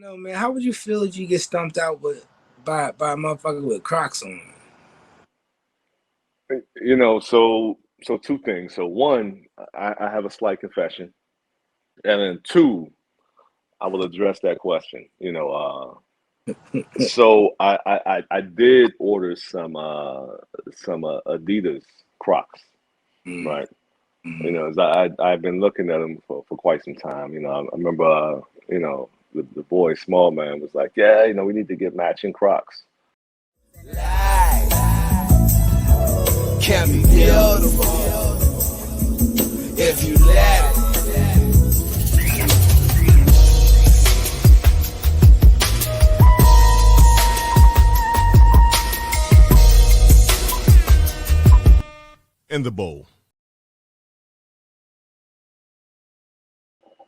know, man. How would you feel if you get stumped out by a motherfucker with Crocs on? So two things. So one, I have a slight confession, and then two, I will address that question. So I did order some Adidas Crocs, Mm, right? mm. I've been looking at them for quite some time. I remember the boy small man was like, yeah, we need to get matching Crocs. Life can be beautiful if you let it. In the bowl.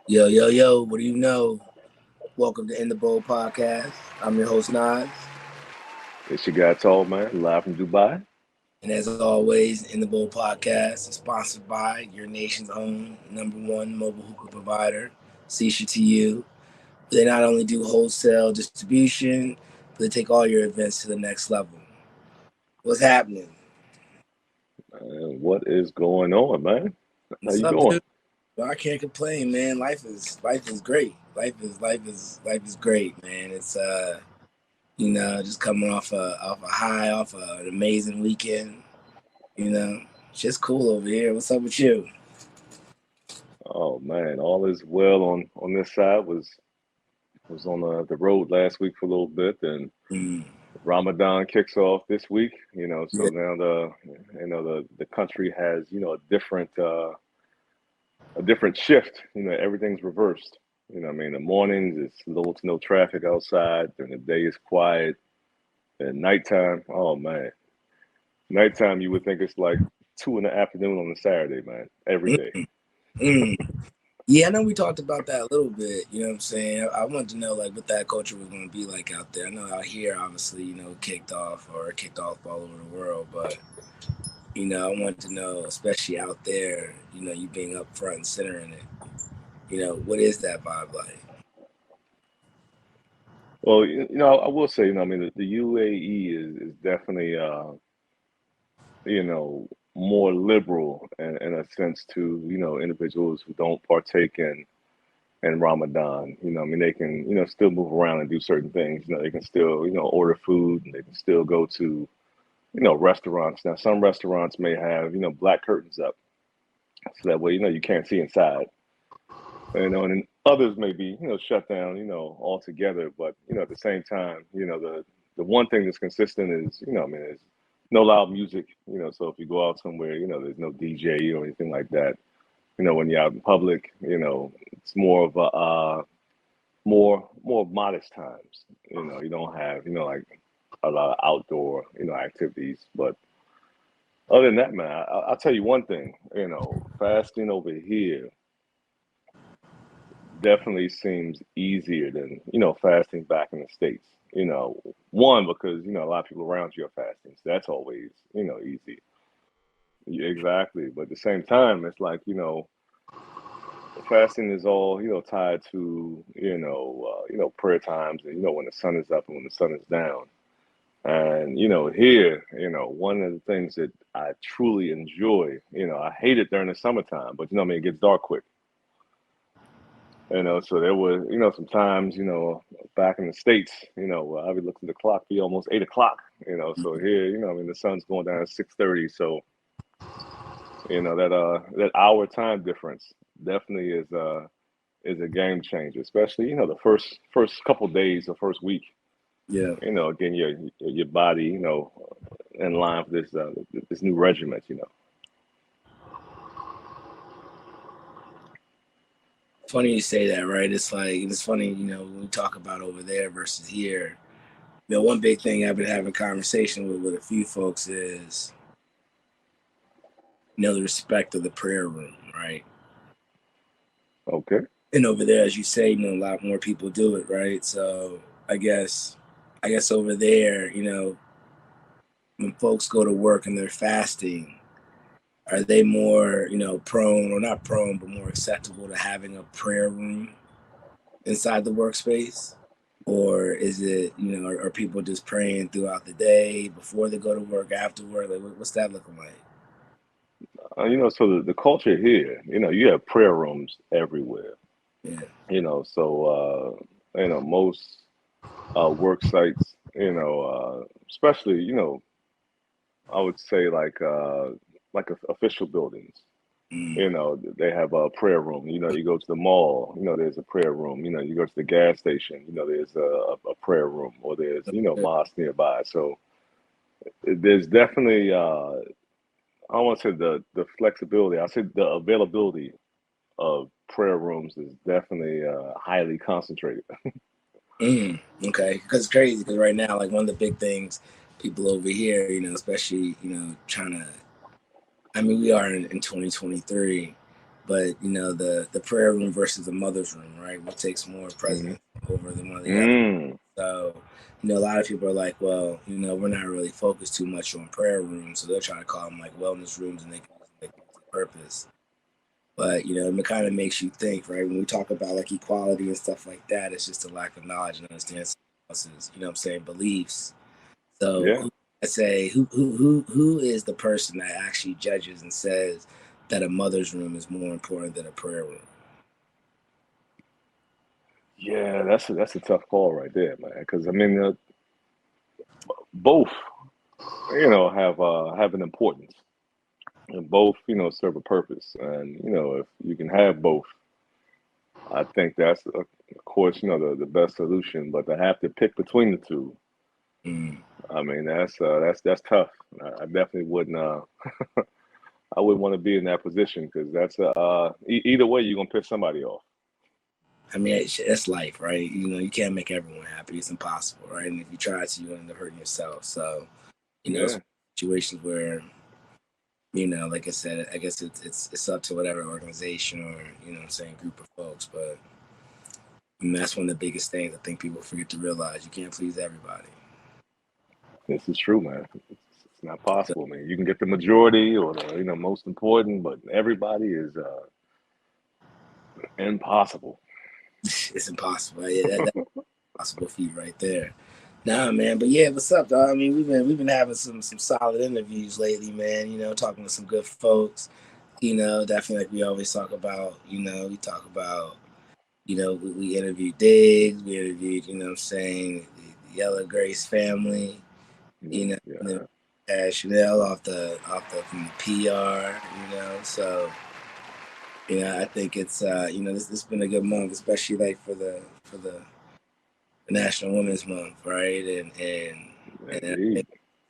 Yo, yo, yo. What do you know? Welcome to In the Bowl podcast. I'm your host Nas, It's your guy Tallman, live from Dubai. and as always, In the Bowl podcast is sponsored by your nation's own #1 mobile hookah provider, Sisha to you. They not only do wholesale distribution, but they take all your events to the next level. What's happening? What is going on, man? How What's you up, doing? dude? Well, I can't complain, man. Life is great. Life is great, man. It's just coming off a high, off an amazing weekend. It's just cool over here. What's up with you? Oh man, all is well on this side. Was on the road last week for a little bit, and Mm, Ramadan kicks off this week. So yeah, now the country has a different shift. Everything's reversed. The mornings it's little to no traffic outside. During the day it's quiet. And nighttime, oh man, nighttime you would think it's like 2 in the afternoon on a Saturday, man. Every day. mm, mm. Yeah, I know we talked about that a little bit. You know what I'm saying? I wanted to know like what that culture was going to be like out there. I know out here, obviously, kicked off all over the world, but I wanted to know, especially out there, you being up front and center in it. What is that vibe like? Well, I will say, the UAE is definitely you know, more liberal in a sense to, individuals who don't partake in Ramadan. They can, still move around and do certain things. They can still, order food and they can still go to, restaurants. Now, some restaurants may have, black curtains up. So that way, you can't see inside. And then others may be, shut down, altogether. But, at the same time, the one thing that's consistent is, is no loud music. So if you go out somewhere, there's no DJ or anything like that. When you're out in public, it's more of a more modest times. You don't have, like a lot of outdoor, activities. But other than that, man, I'll tell you one thing, fasting over here definitely seems easier than fasting back in the states. One because a lot of people around you are fasting, so that's always easy. Yeah, exactly, but at the same time, it's like fasting is all tied to prayer times and when the sun is up and when the sun is down. And here, one of the things that I truly enjoy, I hate it during the summertime, but it gets dark quick. So there was, sometimes, back in the States, I would look at the clock, be almost 8 o'clock, so here, the sun's going down at 6:30. So, that hour time difference definitely is a game changer, especially, the first couple days or first week, Yeah. getting your body, in line for this new regiment. Funny you say that, right? It's funny, when we talk about over there versus here. One big thing I've been having conversation with a few folks is, the respect of the prayer room, right? Okay. And over there, as you say, a lot more people do it, right? So I guess over there, when folks go to work and they're fasting, are they more, prone or not prone, but more acceptable to having a prayer room inside the workspace? or is it, you know, are people just praying throughout the day before they go to work, after work? Like, what's that looking like? So the culture here, you have prayer rooms everywhere. Yeah. Most work sites, especially, I would say like official buildings. Mm. They have a prayer room. You go to the mall, there's a prayer room. You go to the gas station, there's a prayer room, or there's, mosque nearby. So there's definitely, I don't want to say the flexibility. I say the availability of prayer rooms is definitely highly concentrated. Mm. Okay, because it's crazy. Because right now, like one of the big things, people over here, you know, especially, you know, trying to. I mean, we are in 2023, but you know, the prayer room versus the mother's room, right? What takes more Hmm. precedence over than one of the other? Mm, So, you know, a lot of people are like, well, you know, we're not really focused too much on prayer rooms, so they're trying to call them like wellness rooms, and they can like multi-purpose. But you know, it kind of makes you think, right? When we talk about like equality and stuff like that, it's just a lack of knowledge and understanding someone else's, you know, what I'm saying, beliefs. So, yeah. I say, who is the person that actually judges and says that a mother's room is more important than a prayer room? Yeah, that's a tough call right there, man. Because I mean, both, have an importance, and both, serve a purpose. And if you can have both, I think that's, of course, the best solution. But to have to pick between the two, Mm. I mean, that's tough. I definitely wouldn't. I wouldn't want to be in that position because that's either way you're gonna piss somebody off. I mean, it's life, right? You know, you can't make everyone happy. It's impossible, right? And if you try to, you end up hurting yourself. So, you know, it's Yeah, situations where, you know, like I said, I guess it's up to whatever organization or, you know what I'm saying, group of folks. But that's one of the biggest things I think people forget to realize. You can't please everybody. this is true, man. It's not possible, man. You can get the majority or the most important, but everybody is impossible. It's impossible. Yeah, that's a possible feat right there. Nah, man. But yeah, what's up, dog? I mean, we've been having some solid interviews lately, man. You know, talking to some good folks. You know, definitely like we always talk about. You know, we talk about. You know, we interviewed Diggs. We interviewed. You know, what I'm saying the Yellow Grace family. You Yeah, know, and then yeah, Chanel off the from the PR. You know, so you know, I think it's you know this has been a good month, especially like for the National Women's Month, right? And I think indeed.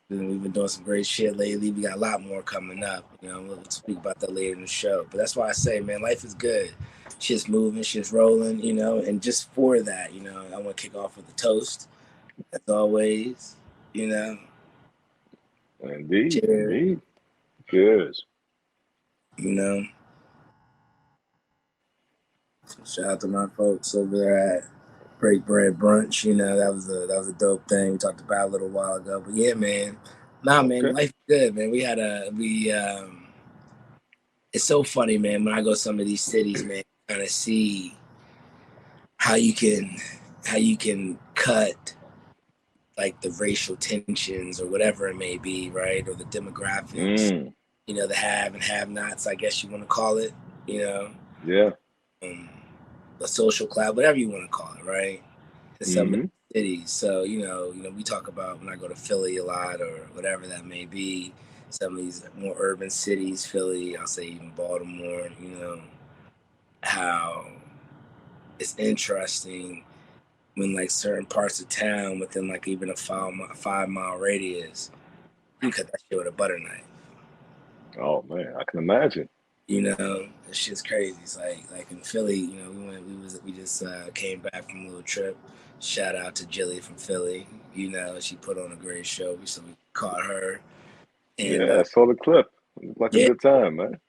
we've been doing some great shit lately. We got a lot more coming up. You know, we'll speak about that later in the show. But that's why I say, man, life is good. Shit's moving, shit's rolling, you know, and just for that, you know, I want to kick off with a toast, as always, you know. Indeed, Cheers, indeed. Cheers. you know. So shout out to my folks over there at Break Bread Brunch. You know, that was a dope thing we talked about a little while ago. But yeah, man. Nah, man, Okay. life is good, man. We it's so funny, man, when I go to some of these cities, man, kind of see how you can how you can cut like the racial tensions or whatever it may be, right? Or the demographics, Mm, you know, the have and have nots, I guess you want to call it, you know, yeah. um, the social cloud, whatever you want to call it, right? In some of Hmm. the cities. So, we talk about when I go to Philly a lot or whatever that may be, some of these more urban cities, Philly, I'll say even Baltimore, you know, how it's interesting when like certain parts of town within like even a 5 mile radius, you cut that shit with a butter knife. Oh man, I can imagine. You know, it's just crazy. It's like in Philly, you know, we just came back from a little trip. Shout out to Jilly from Philly. You know, she put on a great show. So we caught her, and Yeah, I saw the clip. It looked like a yeah, good time, man.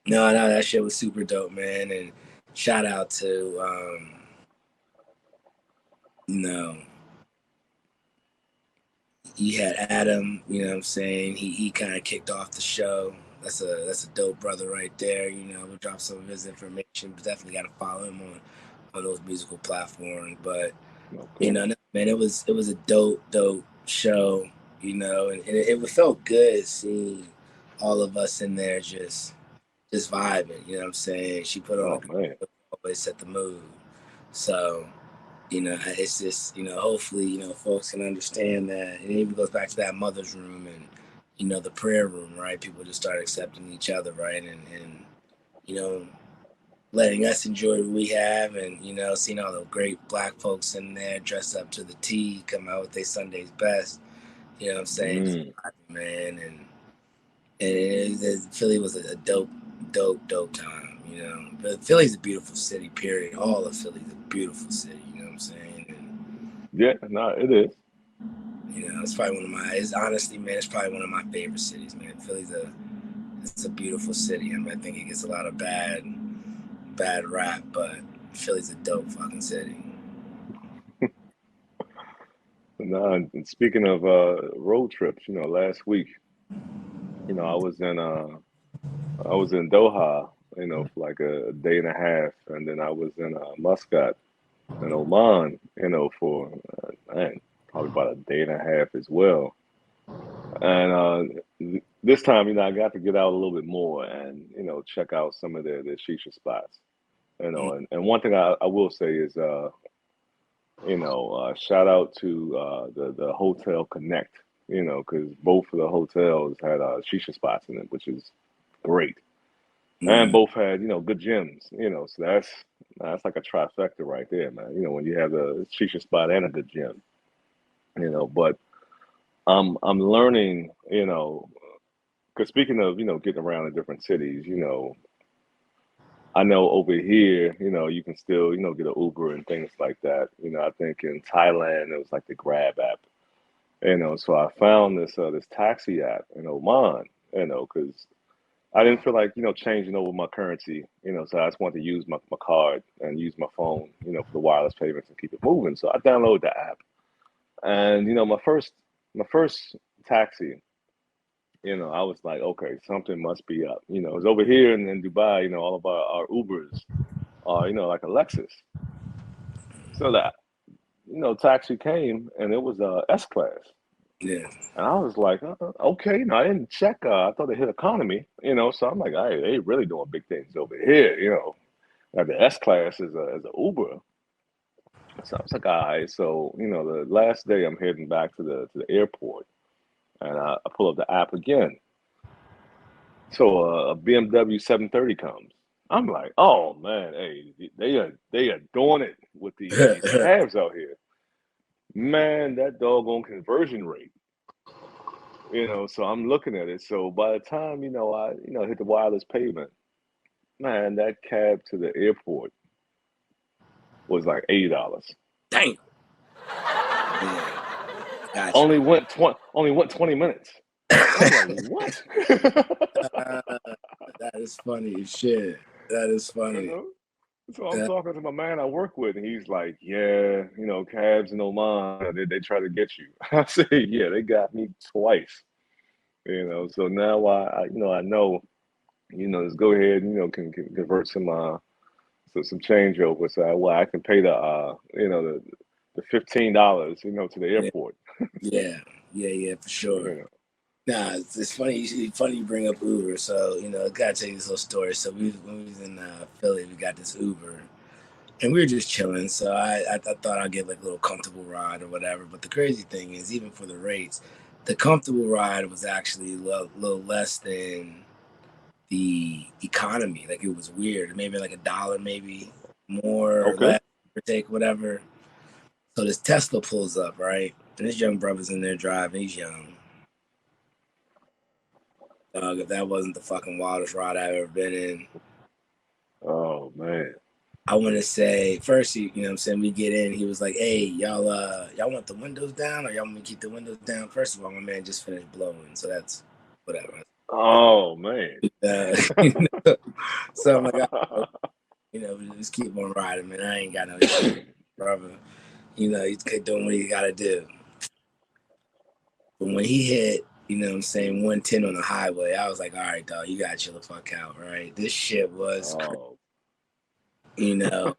no, that shit was super dope, man. And shout out to you know, you had Adam, you know what I'm saying? He kind of kicked off the show. That's a dope brother right there. You know, we'll drop some of his information, but definitely got to follow him on those musical platforms. But You Okay. know, man, it was a dope show. You know, and it felt good seeing all of us in there just vibing. You know what I'm saying? She put on a Oh great man. always set the mood. So it's just hopefully folks can understand that. And it even goes back to that mother's room and the prayer room, right? People just start accepting each other, right? And you know letting us enjoy what we have, and seeing all the great black folks in there dressed up to the T, come out with their Sunday's best. You know what I'm saying? Just Mm. vibing, man, and Philly was a dope time. But Philly's a beautiful city. Period. All of Philly's a beautiful city. You know what I'm saying? And Yeah, no, it is. it's probably one of my. It's honestly, man, it's probably one of my favorite cities, man. It's a beautiful city. I mean, I think it gets a lot of bad rap, but Philly's a dope fucking city. No, and speaking of road trips, last week, I was in Doha, for like a day and a half, and then I was in Muscat in Oman, for man, probably about a day and a half as well. And this time, I got to get out a little bit more and check out some of the shisha spots. Mm, And one thing I will say is shout out to the Hotel Connect, because both of the hotels had shisha spots in it, which is great. And mm, both had, good gyms, so that's like a trifecta right there, man. When you have the shisha spot and a good gym, but I'm learning, because speaking of, getting around in different cities, I know over here, you can still, get an Uber and things like that. I think in Thailand it was like the Grab app. So I found this taxi app in Oman, because I didn't feel like, changing over my currency, so I just wanted to use my card and use my phone, for the wireless payments and keep it moving. So I downloaded the app. And, my first taxi, I was like, okay, something must be up. It's over here in Dubai, all of our Ubers are, like a Lexus. So that, taxi came and it was a S class. yeah. And I was like, okay, no, I didn't check. I thought it hit economy, so I'm like, hey, they really doing big things over here, Like the S class is a Uber. So I was like, all right. So, the last day I'm heading back to the airport and I pull up the app again. So a BMW 730 comes. I'm like, oh man, hey, they are doing it with these cabs out here. Man, that doggone conversion rate. So I'm looking at it. So by the time, I, hit the wireless pavement, man, that cab to the airport was like $80. Damn. Yeah. Gotcha. Only went 20 minutes. I'm like, what? Uh, that is funny as shit. That is You funny. know? So I'm That, talking to my man I work with, and he's like, yeah, cabs in Oman, they try to get you. I say, yeah, they got me twice. So now I know, just go ahead, can convert some change over, so I can pay the $15, to the yeah, airport. yeah, for sure. You Nah, it's funny. It's funny you bring up Uber. So I gotta tell you this little story. So when we was in Philly, we got this Uber, and we were just chilling. So I thought I'd get like a little comfortable ride or whatever. But the crazy thing is, even for the rates, the comfortable ride was actually a little less than the economy. Like it was weird. Maybe like $1, maybe more or Okay. less, or take whatever. So this Tesla pulls up, right? And this young brother's in there driving. He's young. Dog, if that wasn't the fucking wildest ride I've ever been in, Oh man. I want to say first, what I'm saying, we get in. He was like, "Hey, y'all want the windows down, or y'all want me to keep the windows down?" First of all, my man just finished blowing, so that's whatever. Oh man. You know? So I'm like, we just keep on riding, man. I ain't got no issue, brother. He's doing what he got to do. But when he hit, what I'm saying, 110 on the highway, I was like, all right, dog, you got to chill the fuck out, right? This shit was, Oh. you know.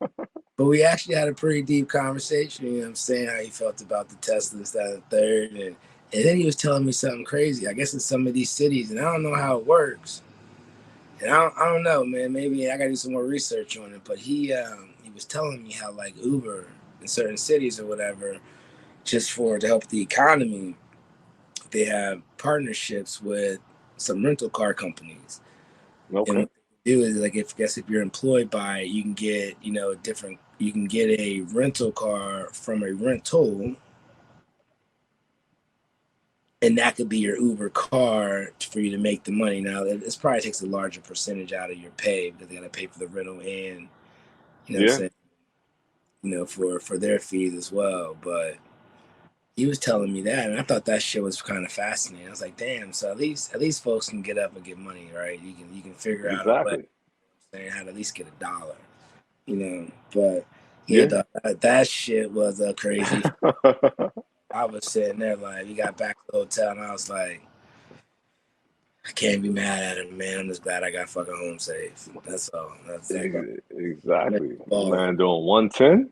But we actually had a pretty deep conversation, you know what I'm saying, how he felt about the Teslas, that and third. And then he was telling me something crazy. I guess in some of these cities, and I don't know how it works. And I don't know, man. Maybe I got to do some more research on it. But he was telling me how, like, Uber in certain cities or whatever, just to help the economy, they have partnerships with some rental car companies. And Okay. what they do is, like, if you're employed by it, you can get, you can get a rental car from a rental, and that could be your Uber car for you to make the money. Now, it probably takes a larger percentage out of your pay because they got to pay for the rental and, you know what I'm Yeah. saying, for their fees as well. But he was telling me that, and I thought that shit was kind of fascinating. I was like, damn. So at least folks can get up and get money, right? You can figure out a way, Exactly. saying how to at least get $1, you know. But yeah, Yeah. that shit was a crazy. I was sitting there like, we got back to the hotel, and I was like, I can't be mad at him, man. I'm just glad I got fucking home safe. That's all. That's all. Exactly. My Balls. man doing 110.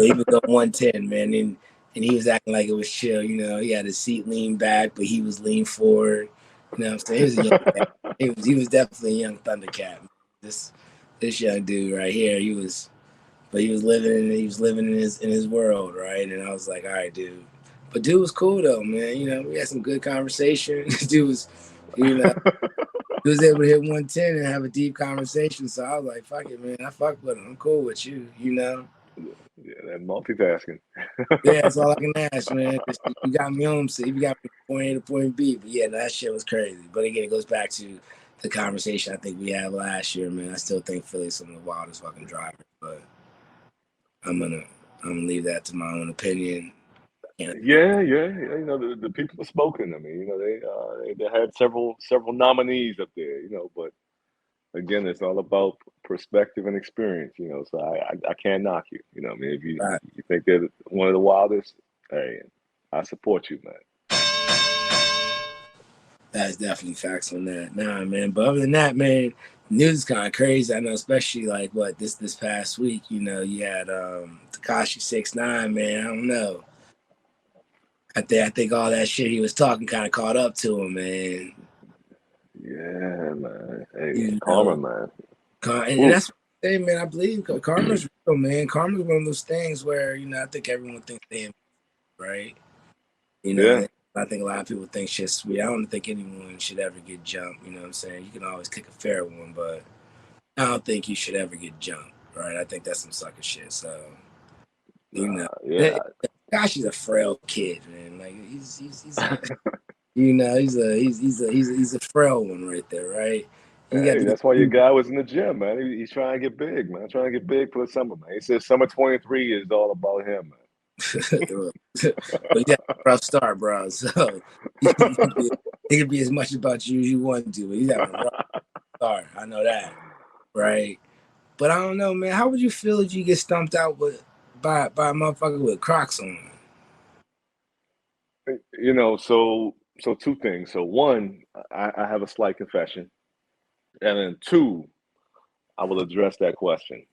He was on 110, man, and he was acting like it was chill. He had his seat leaned back, but he was leaned forward. You know what I'm saying? He was a young cat. He was definitely a young Thundercat. This young dude right here, but he was living in his world, right? And I was like, all right, dude. But dude was cool though, man. We had some good conversation. Dude was, you know, he was able to hit 110 and have a deep conversation. So I was like, fuck it, man. I fuck with him. I'm cool with you. Yeah, that multitasking. Yeah, that's all I can ask, man. You got me home safe. You got me from point A to point B. But yeah, no, that shit was crazy. But again, it goes back to the conversation I think we had last year, man. I still think Philly's some of the wildest fucking drivers, but I'm gonna I'm gonna leave that to my own opinion. Can't speak. Yeah. The people have spoken. I mean, they had several nominees up there. But again, it's all about perspective and experience. So I can't knock you. I mean, if you think they're one of the wildest, hey, I support you, man. That's definitely facts on that. Nah, man. But other than that, man, news is kind of crazy. I know, especially like what this past week. You had Takashi 6ix9ine, man. I don't know. I think all that shit he was talking kind of caught up to him, man. Yeah, man. Hey, You karma, know, man. and Ooh, that's what I say, man. I believe karma's real, man. Karma's one of those things where I think everyone thinks they am, right. yeah. I think a lot of people think shit's sweet. I don't think anyone should ever get jumped. You know what I'm saying? You can always kick a fair one, but I don't think you should ever get jumped, right? I think that's some sucker shit. So, you know, Yeah. gosh, he's a frail kid, man. Like he's a, he's a frail one right there, right? And you got Hey, to that's why your go. guy was in the gym, man. He's trying to get big, man. Trying to get big for the summer, man. He says summer 23 is all about him, But yeah, rough start, bro. So it could be as much about you as you want to, but he's having a rough start. I know that, right? But I don't know, man. How would you feel if you get stumped out by a motherfucker with Crocs on? man. So two things. So one, I have a slight confession, and then two, I will address that question.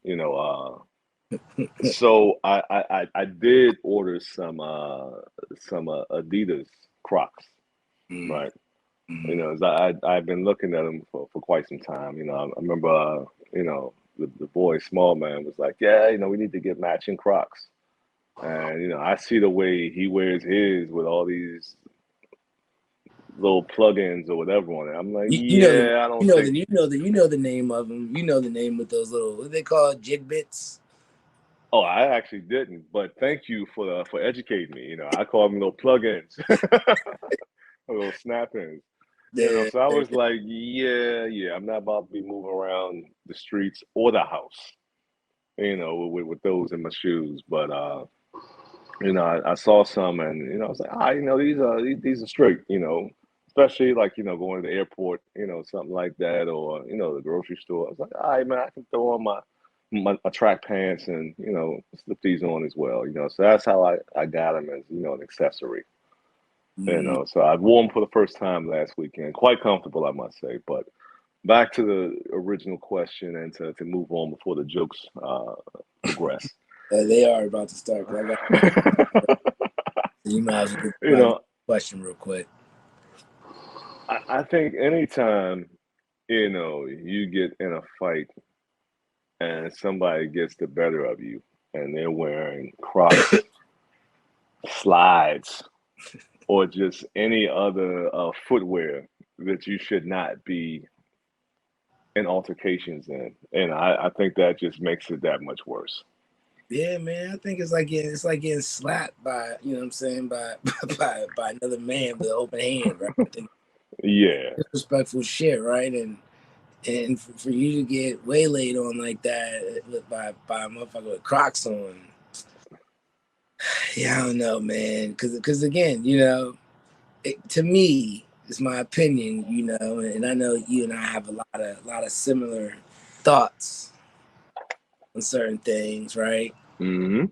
So I did order some Adidas Crocs, Mm, right? mm. I've been looking at them for quite some time. I remember the boy small man was like, yeah, we need to get matching Crocs. And I see the way he wears his with all these little plugins or whatever on it. I'm like, You know the yeah, I don't think. name of them. You know the name with those little, what they call it, jig bits. Oh, I actually didn't, but thank you for educating me. I call them little plugins, little snap-ins. Yeah, So I was like, yeah, I'm not about to be moving around the streets or the house, with those in my shoes. But I saw some, and I was like, these are straight, especially like going to the airport, something like that, or the grocery store. I was like, all right, man, I can throw on my track pants and slip these on as well, So that's how I got them as an accessory. mm, So I wore them for the first time last weekend. Quite comfortable, I must say. But back to the original question and to move on before the jokes progress. They are about to start. 'Cause I got you might as well get You know, question real quick. I think anytime, you get in a fight and somebody gets the better of you and they're wearing Crocs, slides, or just any other footwear that you should not be in altercations in. And I think that just makes it that much worse. Yeah, man. I think it's like getting slapped by, you know what I'm saying, by by another man with an open hand, right? I think Yeah. disrespectful shit, right? And for you to get waylaid on like that by a motherfucker with Crocs on, yeah, I don't know, man. Because again, to me, it's my opinion, and I know you and I have a lot of similar thoughts on certain things, right? Hmm.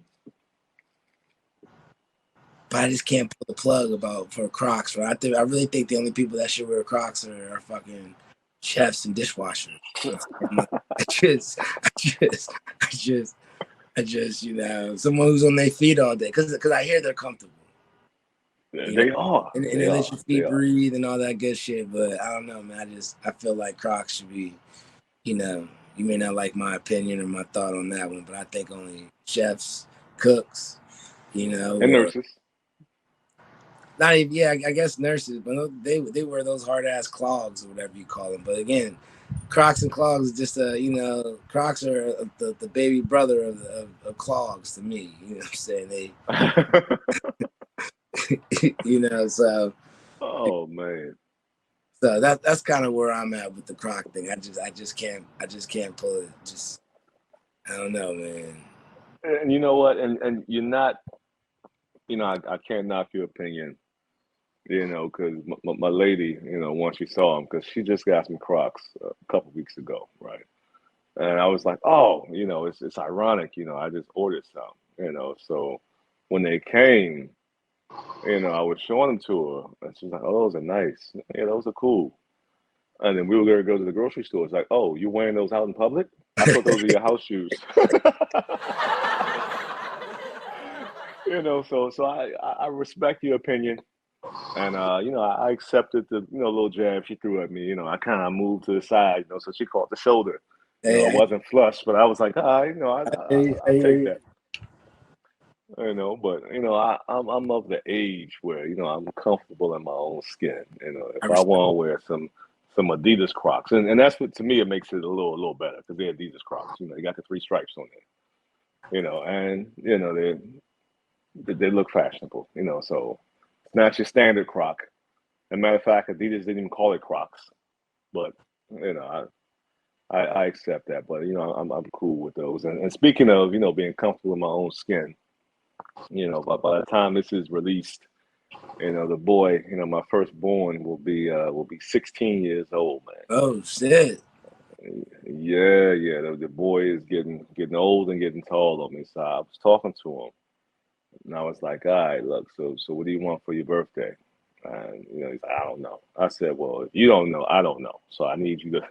But I just can't pull the plug for Crocs, right? I really think the only people that should wear Crocs are fucking chefs and dishwashers. I just, someone who's on their feet all day, because I hear they're comfortable, They are. and They they let are. your They feet are. breathe and all that good shit. But I don't know, man. I feel like Crocs should be, you may not like my opinion or my thought on that one, but I think only chefs, cooks, And or nurses. not even, yeah, I guess nurses, but they wear those hard ass clogs or whatever you call them. But again, Crocs and clogs is just Crocs are the baby brother of clogs to me. You know what I'm saying? So Oh man. that's kind of where I'm at with the Croc thing. I just can't pull it. Just I don't know, man. And you know what? And you're not. I can't knock your opinion. Because my lady, once she saw them, because she just got some Crocs a couple weeks ago, right? And I was like, oh, it's ironic, I just ordered some, So when they came, I was showing them to her, and she's like, oh, those are nice. Yeah, those are cool. And then we were gonna go to the grocery store. It's like, oh, you wearing those out in public? I thought those were your house shoes. So I respect your opinion. And I accepted the little jab she threw at me. I kind of moved to the side, so she caught the shoulder. It Hey, wasn't flush, but I was like, I take that. But I'm of the age where I'm comfortable in my own skin. If I I respect. want to wear some Adidas Crocs, and that's what to me it makes it a little better because they're Adidas Crocs. You got the three stripes on there. And they look fashionable. So it's not your standard Croc. As a matter of fact, Adidas didn't even call it Crocs, but I accept that. But I'm cool with those. And speaking of being comfortable in my own skin, by the time this is released, the boy, my firstborn will be 16 years old, man. Oh shit! Yeah. The boy is getting old and getting tall on me. So I was talking to him, and I was like, all right, look, so what do you want for your birthday? And he's like, I don't know. I said, well, if you don't know, I don't know. So I need you to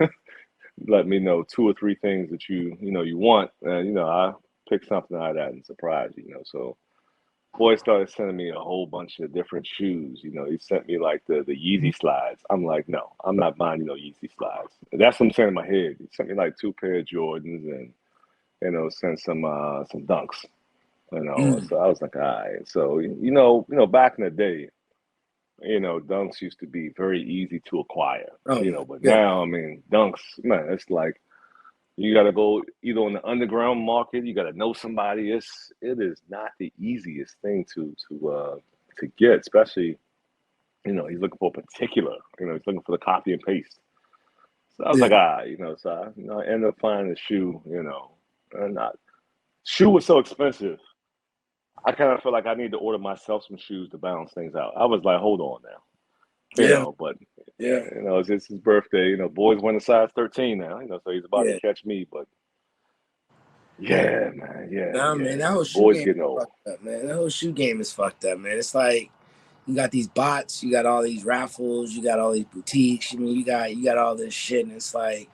let me know two or three things that you want, and I pick something out of that and surprise you. So boy started sending me a whole bunch of different shoes. He sent me like the Yeezy slides. I'm like, no, I'm not buying you no Yeezy slides. That's what I'm saying in my head. He sent me like two pair of Jordans and sent some dunks. Mm. So I was like, all right. So back in the day, dunks used to be very easy to acquire. Oh my But goodness! now, I mean, dunks, man, it's like you got to go either on the underground market. You got to know somebody. It is not the easiest thing to get, especially he's looking for a particular. He's looking for the copy and paste. So I was Yeah, like, so I ended up finding a shoe. And shoe was so expensive. I kind of feel like I need to order myself some shoes to balance things out. I was like, hold on now, yeah, but yeah, it's his birthday. Boys wearing a size 13 now. So he's about to yeah. catch me, but. Yeah, man. Nah, Yeah. man, that whole shoe Boys game getting is old. fucked up, man. That whole shoe game is fucked up, man. It's like you got these bots, you got all these raffles, you got all these boutiques. I mean, you got all this shit, and it's like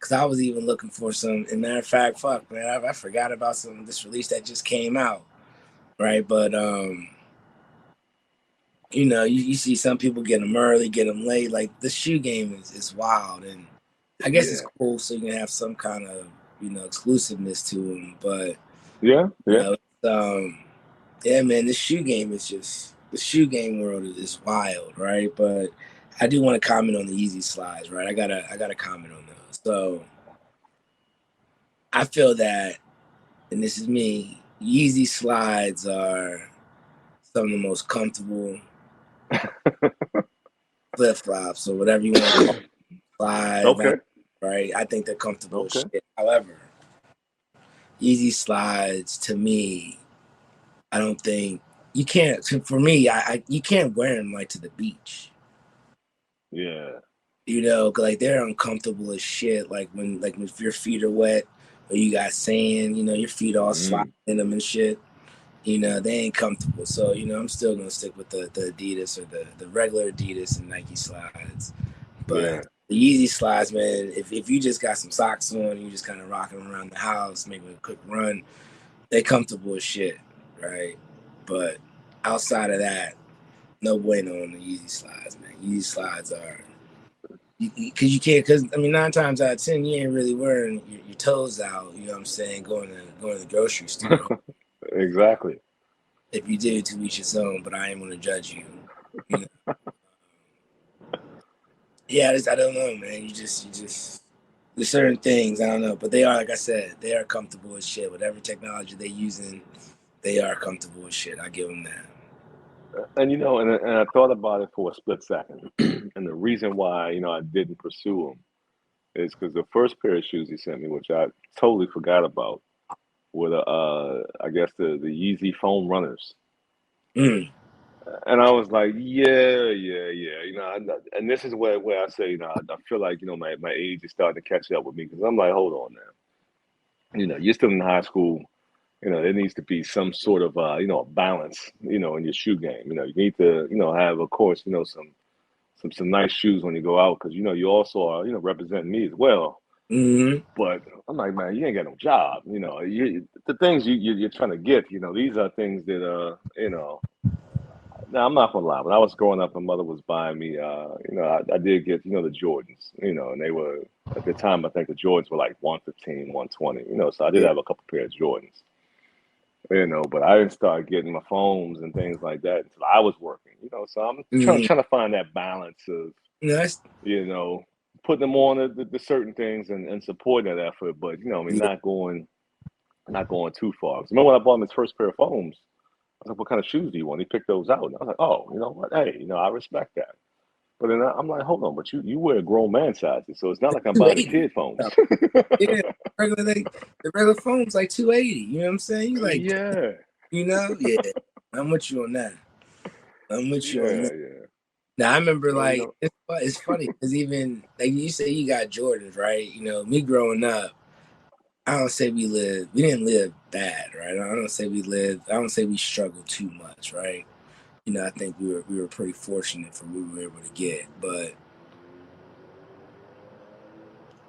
Because I was even looking for some. And matter of fact, fuck, man, I forgot about this release that just came out, right? But you see some people get them early, get them late. Like the shoe game is wild, and I guess it's Yeah. cool so you can have some kind of exclusiveness to them. But Yeah. you Yeah. know, yeah, man, the shoe game world is wild, right? But I do want to comment on the Yeezy slides, right? I gotta comment on those. So I feel that, and this is me, Yeezy slides are some of the most comfortable flip flops or whatever you want to call them, slide, Okay. right? I think they're comfortable as Okay. shit. However, Yeezy slides to me, I don't think you can't. For me, you can't wear them like to the beach. Yeah. Like they're uncomfortable as shit. Like if your feet are wet or you got sand, your feet all sliding in them and shit. They ain't comfortable. So, I'm still gonna stick with the Adidas or the regular Adidas and Nike slides. Yeah. But the Yeezy slides, man, if you just got some socks on and you just kind of rocking them around the house, making a quick run, they comfortable as shit, right? But outside of that, no bueno on the Yeezy slides, man. Yeezy slides are because 9 times out of 10 you ain't really wearing your toes out. You know what I'm saying? Going to the grocery store. Exactly. If you do, to each his own. But I ain't gonna judge you. You know? Yeah, I don't know, man. You just there's certain things I don't know, but they are, like I said, they are comfortable as shit. Whatever technology they using, they are comfortable as shit. I give them that. And and I thought about it for a split second, and the reason why I didn't pursue them is because the first pair of shoes he sent me, which I totally forgot about, were I guess the Yeezy foam runners. Mm. And I was like, yeah, yeah, yeah, and this is where I say, I feel like my age is starting to catch up with me because I'm like, hold on now, you're still in high school. There needs to be some sort of balance, in your shoe game. You need to, have, of course, some nice shoes when you go out because you also are, representing me as well. Mm-hmm. But I'm like, man, you ain't got no job. The things you're trying to get, these are things that Now I'm not gonna lie. When I was growing up, my mother was buying me. I did get the Jordans. And they were at the time. I think the Jordans were like 115, 120. So I did Yeah. have a couple pair of Jordans. But I didn't start getting my phones and things like that until I was working. So I'm trying Mm-hmm. trying to find that balance of That's putting them on the certain things and supporting that effort, but yeah. not going too far. 'Cause remember when I bought him his first pair of phones? I was like, "What kind of shoes do you want?" He picked those out, and I was like, "Oh, you know what? Hey, I respect that." But then I'm like, "Hold on, but you wear grown man sizes, so it's not like I'm buying the 280. kid phones." Yeah. The regular phone's like 280. You know what I'm saying? You like, Yeah, yeah. I'm with you on that. I'm with you on yeah, that. yeah. Now I remember So like it's funny because even like you say you got Jordans, right? Me growing up, we didn't live bad, right? I don't say we struggled too much, right? I think we were pretty fortunate for what we were able to get. But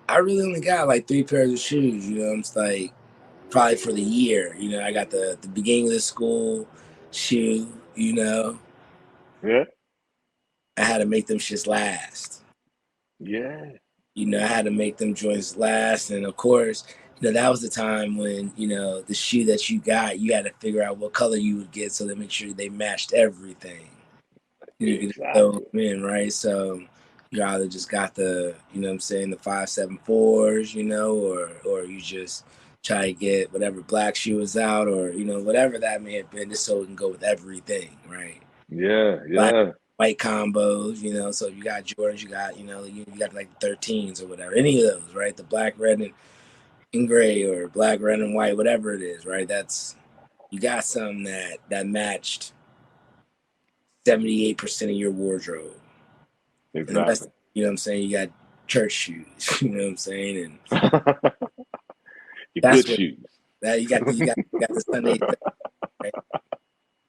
I really only got like 3 pairs of shoes, it's like probably for the year. I got the beginning of the school shoe, yeah, I had to make them shits last. yeah, I had to make them joints last. And of course, that was the time when, the shoe that you got, you had to figure out what color you would get so they make sure they matched everything. You could throw exactly. them in, right? So you either just got the, what I'm saying, the 574s, or you just try to get whatever black shoe is out or, whatever that may have been, just so it can go with everything, right? Yeah, Black yeah, white combos, so if you got Jordans, you got, you got like the 13s or whatever, any of those, right? The black, red, and gray or black, red, and white, whatever it is, right? You got some that matched 78% of your wardrobe. And the rest, exactly. what I'm saying, you got church shoes, you know what I'm saying? And Your that's good what shoes. that you got the Sunday thing, right?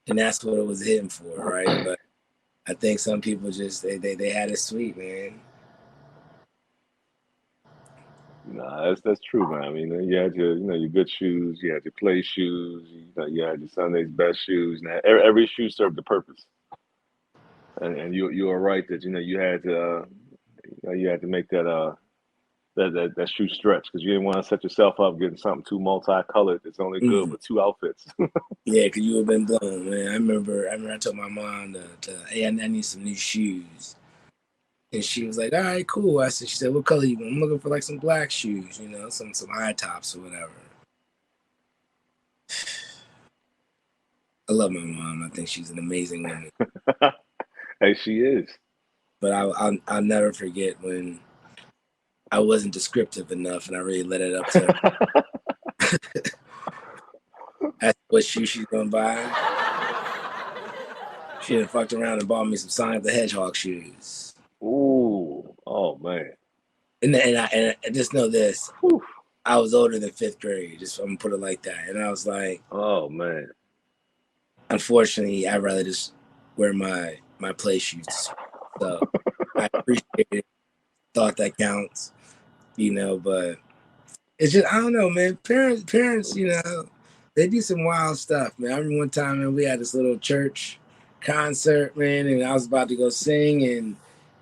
And that's what it was hitting for, right? But I think some people just they had it sweet, man. Nah, that's true, man. I mean, you had your, your good shoes, you had your play shoes, you had your Sunday's best shoes. Now, every shoe served a purpose, and you were right that you had to make that shoe stretch because you didn't want to set yourself up getting something too multicolored. It's only good Mm. with two outfits. Yeah, cause you have been blown, man. I remember I told my mom hey, I need some new shoes. And she was like, all right, cool. She said, what color you want? I'm looking for like some black shoes, some high tops or whatever. I love my mom. I think she's an amazing woman. Hey, she is. But I'll never forget when I wasn't descriptive enough and I really let it up to her. Asked what shoe she's gonna buy. She done fucked around and bought me some Sonic the Hedgehog shoes. Ooh, oh man. And I just know this. Whew. I was older than fifth grade. Just I'm gonna put it like that. And I was like, Oh man. unfortunately, I'd rather just wear my play shoes. So I appreciate it. Thought that counts, but it's just I don't know, man. Parents, they do some wild stuff, man. I remember one time, man, we had this little church concert, man, and I was about to go sing, and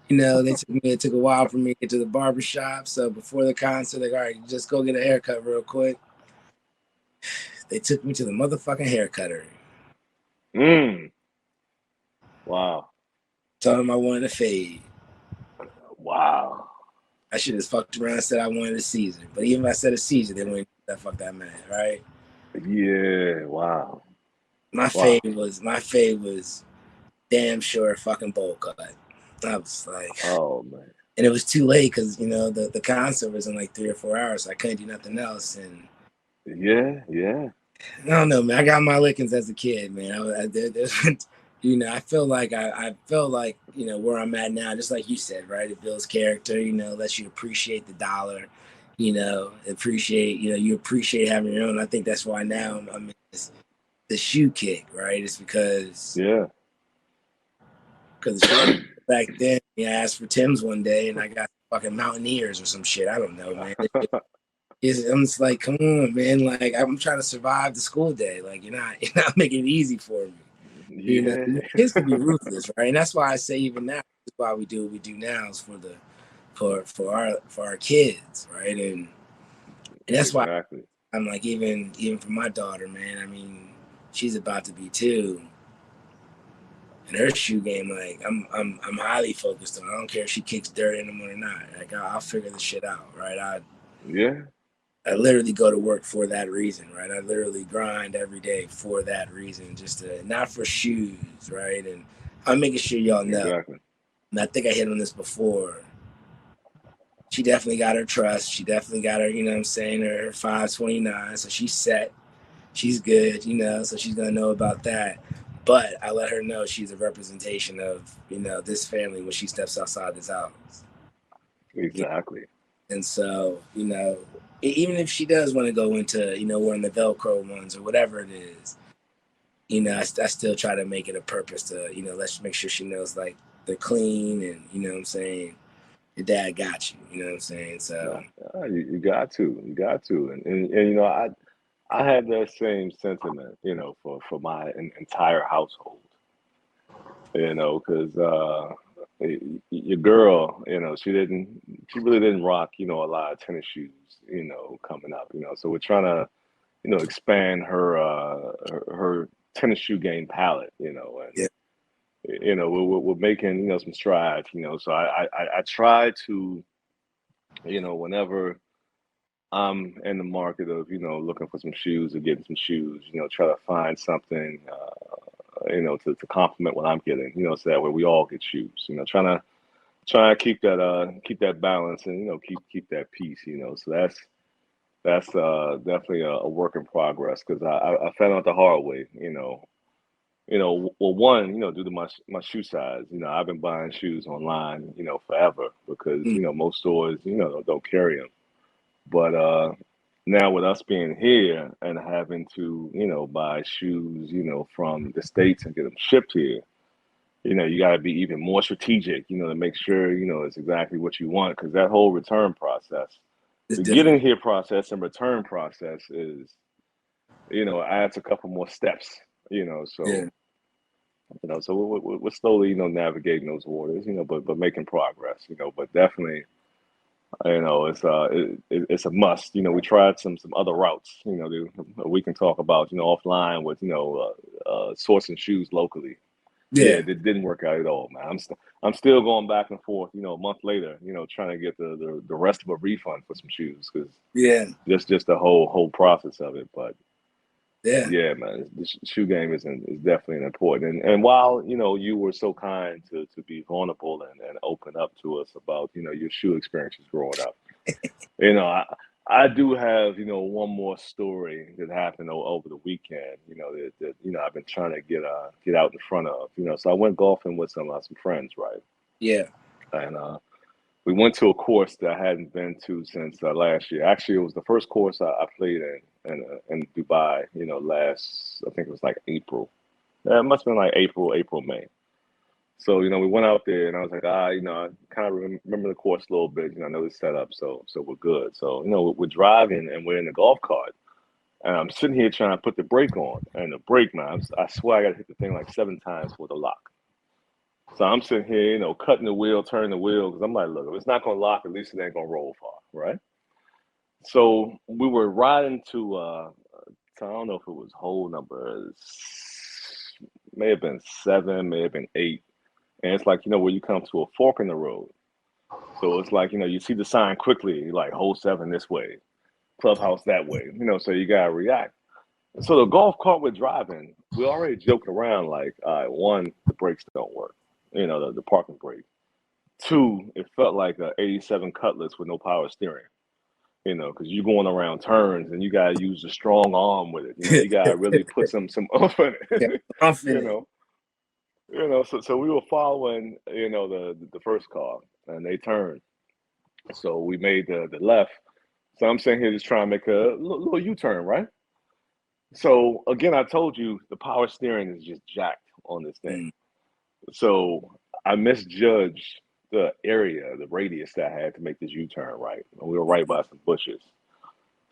it took a while for me to get to the barbershop. So before the concert, like, all right, just go get a haircut real quick. They took me to the motherfucking hair cutter. Wow. Told them I wanted a fade. Wow. I should have fucked around and said I wanted a Caesar. But even if I said a Caesar, they wouldn't that fuck that man, right? Yeah, wow. My fade was damn sure fucking bowl cut. I was like, oh man. And it was too late because the concert was in like 3 or 4 hours, so I couldn't do nothing else. And yeah. I don't know, man. I got my lickings as a kid, man. I feel like I feel like where I'm at now, just like you said, right? It builds character, lets you appreciate the dollar, appreciate you appreciate having your own. I think that's why now I'm in the shoe kick, right? It's because back then I asked for Tim's one day and I got fucking Mountaineers or some shit. I don't know, man. I'm just like, come on, man. Like I'm trying to survive the school day. Like you're not making it easy for me. Yeah. Kids can be ruthless, right? And that's why I say even now, that's why we do what we do now is for our kids, right? And that's exactly. why I'm like even for my daughter, man. I mean, she's about to be 2, and her shoe game, like I'm highly focused on. I don't care if she kicks dirt in them or not. Like I'll figure this shit out, right? I literally go to work for that reason, right? I literally grind every day for that reason, not for shoes, right? And I'm making sure y'all know. Exactly. And I think I hit on this before. She definitely got her trust. She definitely got her, her 529. So she's set. She's good, so she's going to know about that. But I let her know she's a representation of, this family when she steps outside this house. Exactly. And so, even if she does want to go into, wearing the Velcro ones or whatever it is, I still try to make it a purpose to, let's make sure she knows like they're clean and, what I'm saying, your dad got you, you know what I'm saying? So you got to. And I had that same sentiment, for my entire household, because your girl, she really didn't rock, a lot of tennis shoes, coming up, so we're trying to, expand her tennis shoe game palette, and yeah. we're making, some strides, so I try to, whenever I'm in the market of, looking for some shoes or getting some shoes, try to find something, to complement what I'm getting, so that way we all get shoes, trying to keep that balance and, keep that peace, so that's definitely a work in progress because I found out the hard way, well, one, due to my shoe size, I've been buying shoes online, forever because, most stores, don't carry them. But now with us being here and having to, buy shoes, from the States and get them shipped here, you got to be even more strategic, to make sure, it's exactly what you want because that whole return process, It's The different. getting here process and return process is, adds a couple more steps, Yeah. so we're slowly, navigating those waters, but making progress, but definitely, it's a must. We tried some other routes, we can talk about, offline with, sourcing shoes locally. Yeah, Yeah. it didn't work out at all, man. I'm still going back and forth, a month later, trying to get the rest of a refund for some shoes because Yeah. just the whole process of it. But Yeah. yeah, man, the shoe game is definitely important. And while you were so kind to be vulnerable and open up to us about your shoe experiences growing up, you know I do have one more story that happened over the weekend. That I've been trying to get out in front of. So I went golfing with some friends, right? Yeah. And we went to a course that I hadn't been to since last year. Actually, it was the first course I played in Dubai. Last, I think it was like April. Yeah, it must have been like April, May. So we went out there, and I was like, I kind of remember the course a little bit. I know the setup, so we're good. So we're driving, and we're in the golf cart, and I'm sitting here trying to put the brake on, and the brake, man, I swear I got to hit the thing like 7 times for the lock. So I'm sitting here, cutting the wheel, turning the wheel, because I'm like, look, if it's not gonna lock, at least it ain't gonna roll far, right? So we were riding to I don't know if it was hole number, may have been 7, may have been 8, and it's like where you come to a fork in the road. So it's like you see the sign quickly, like hole 7 this way, clubhouse that way, so you gotta react. So the golf cart we're driving, we already joking around like, all right, one, the brakes don't work, the parking brake. Two, it felt like a 87 Cutlass with no power steering, because you're going around turns and you gotta use a strong arm with it. You gotta really put some oomph in Yeah. it, you Confident. know. So we were following, the first car and they turned. So we made the left. So I'm sitting here just trying to make a little U-turn, right? So again, I told you the power steering is just jacked on this thing. Mm. So I misjudged the area, the radius that I had to make this U-turn right. We were right by some bushes.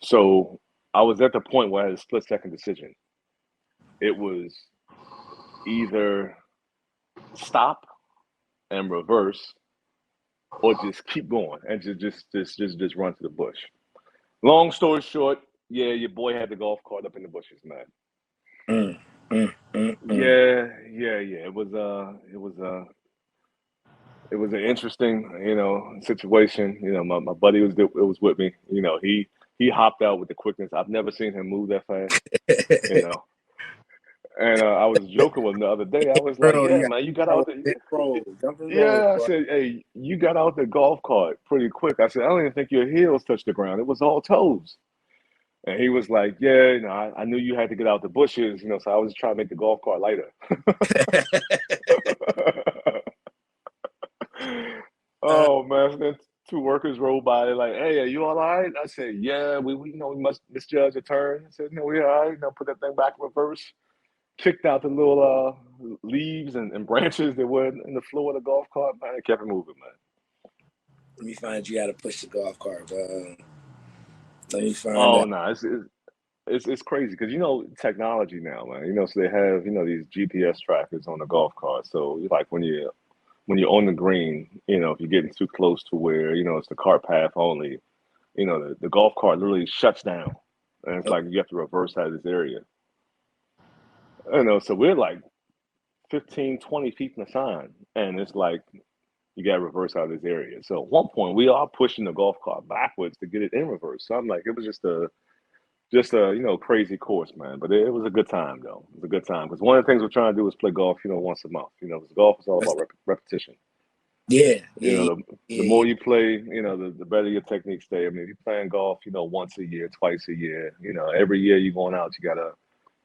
So I was at the point where I had a split second decision. It was either stop and reverse or just keep going and just run to the bush. Long story short, yeah, your boy had the golf cart up in the bushes, man. Mm. Mm. Mm. Mm. Yeah. It was an interesting, situation. My buddy was with me. He hopped out with the quickness. I've never seen him move that fast. You know, and I was joking with him the other day. I was like, Bro, "Yeah, you man, you got got out the big roll, jumping roll, yeah." I bro. said, "Hey, you got out the golf cart pretty quick." I said, "I don't even think your heels touched the ground. It was all toes." And he was like, "Yeah, I knew you had to get out the bushes, so I was trying to make the golf cart lighter." uh, Oh man, so then two workers rolled by. They're like, "Hey, are you all right?" I said, "Yeah, we must misjudge a turn." I said, "No, we all right. Put that thing back in reverse." Kicked out the little leaves and branches that were in the floor of the golf cart, man. It kept it moving, man. let me find you how to push the golf cart, bro. Let me find Oh out. no, it's crazy because technology now, man. So they have these GPS trackers on the golf cart. So like when you're on the green, if you're getting too close to where it's the cart path only, the golf cart literally shuts down, and it's like you have to reverse out of this area. So we're like 15, 20 feet from the sign, and it's like you got to reverse out of this area. So at one point, we are pushing the golf cart backwards to get it in reverse. So I'm like, it was just a crazy course, man. But it was a good time though. It was a good time because one of the things we're trying to do is play golf, once a month. Because golf is all about repetition. Yeah, You yeah, know, the yeah, more you play, the better your techniques stay. I mean, if you're playing golf, once a year, twice a year, every year you're going out, you gotta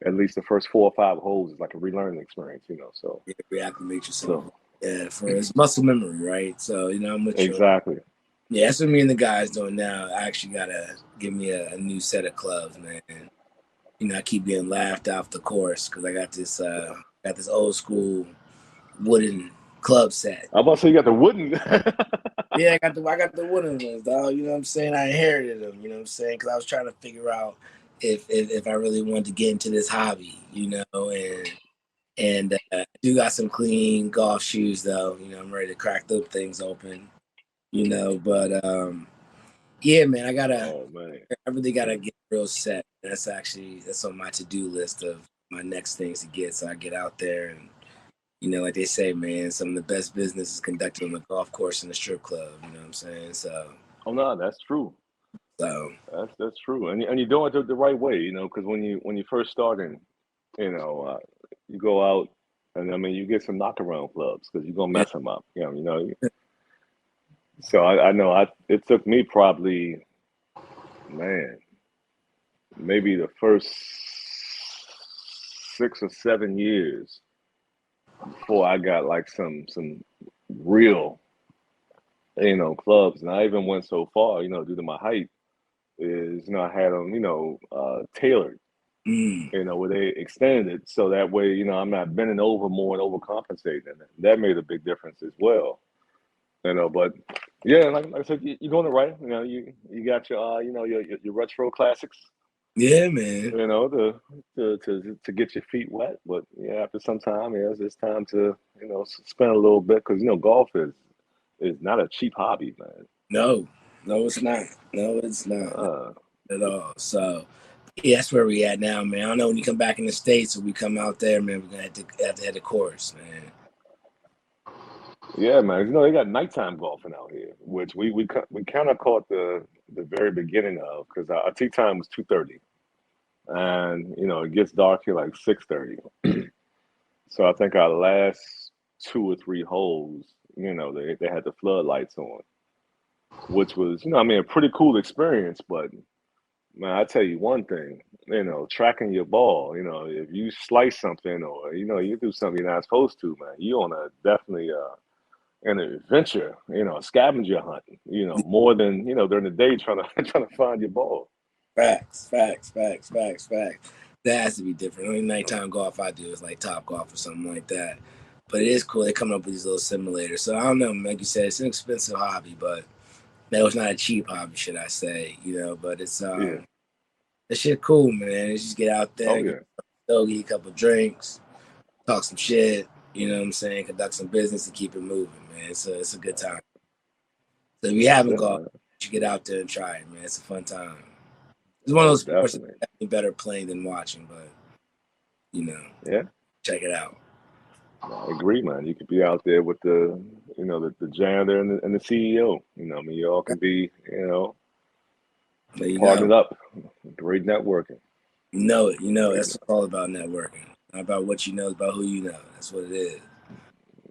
at least the first 4 or 5 holes is like a relearning experience. So yeah. Reacclimate yourself. so Yeah, for it's muscle memory, right? So I'm with you. exactly. Yeah, that's what me and the guys doing now. I actually gotta give me a new set of clubs, man. I keep getting laughed off the course because I got this old school wooden club set. I'm about to say you got the wooden. Yeah, I got the wooden ones, dog. You know what I'm saying? I inherited them. You know what I'm saying? Because I was trying to figure out if I really wanted to get into this hobby, you know, and I do got some clean golf shoes though. You know, I'm ready to crack those things open. You know, but yeah, man, Oh man. I really gotta get real set. That's on my to do list of my next things to get. So I get out there and you know, like they say, man, some of the best business is conducted on the golf course and the strip club. You know what I'm saying? Oh no, that's true. So That's true, and you're doing it the right way, you know, because when you first starting, you know, you go out and I mean you get some knockaround clubs because you're gonna yeah, mess them up, you know. So I know it took me probably, man, maybe the first 6 or 7 years before I got like some real, you know, clubs, and I even went so far, you know, due to my height, is you know I had them, you know, tailored, mm, you know, where they extended it so that way, you know, I'm not bending over more and overcompensating. And that made a big difference as well, you know. But yeah, like I said, you're doing it right. You know, you got your, you know, your retro classics, yeah, man. you know, to get your feet wet. But yeah, after some time, yeah, it's time to, you know, spend a little bit because you know golf is not a cheap hobby, man. No, no, it's not. No, it's not Uh, at all. So yeah, that's where we at now, man. I don't know when you come back in the States or we come out there, man. We're gonna have to head the course, man. yeah, man. You know they got nighttime golfing out here, which we kind of caught the very beginning of because our tee time was 2:30, and you know it gets dark here like 6:30. So I think our last 2 or 3 holes, you know, they had the floodlights on, which was, you know, I mean, a pretty cool experience. But man, I tell you one thing, you know, tracking your ball, you know, if you slice something or you know you do something you're not supposed to, man, you on a definitely an adventure, you know, a scavenger hunt, you know, more than you know during the day trying to trying to find your ball. Facts, facts, facts, facts, facts. That has to be different. Only nighttime golf I do is like Top Golf or something like that. But it is cool. They coming up with these little simulators. So I don't know, like you said, it's an expensive hobby, but no, it's not a cheap hobby, should I say? You know, but it's Yeah. that shit cool, man. It's just get out Oh there, get yeah. a couple drinks, talk some shit. You know what I'm saying? Conduct some business and keep it moving, man. It's a good time. So if you That's haven't it, golfed, man. you get out there and try it, man. It's a fun time. It's one of Oh, those sports that's definitely. definitely better playing than watching, but you know, Yeah. check it out. I agree, man. You could be out there with the, you know, the janitor and the CEO. You know, I mean, you all can be, you know, There you go. partnered up. Great networking. You know it. You know Great. that's all about networking. Not about what you know, it's about who you know. That's what it is.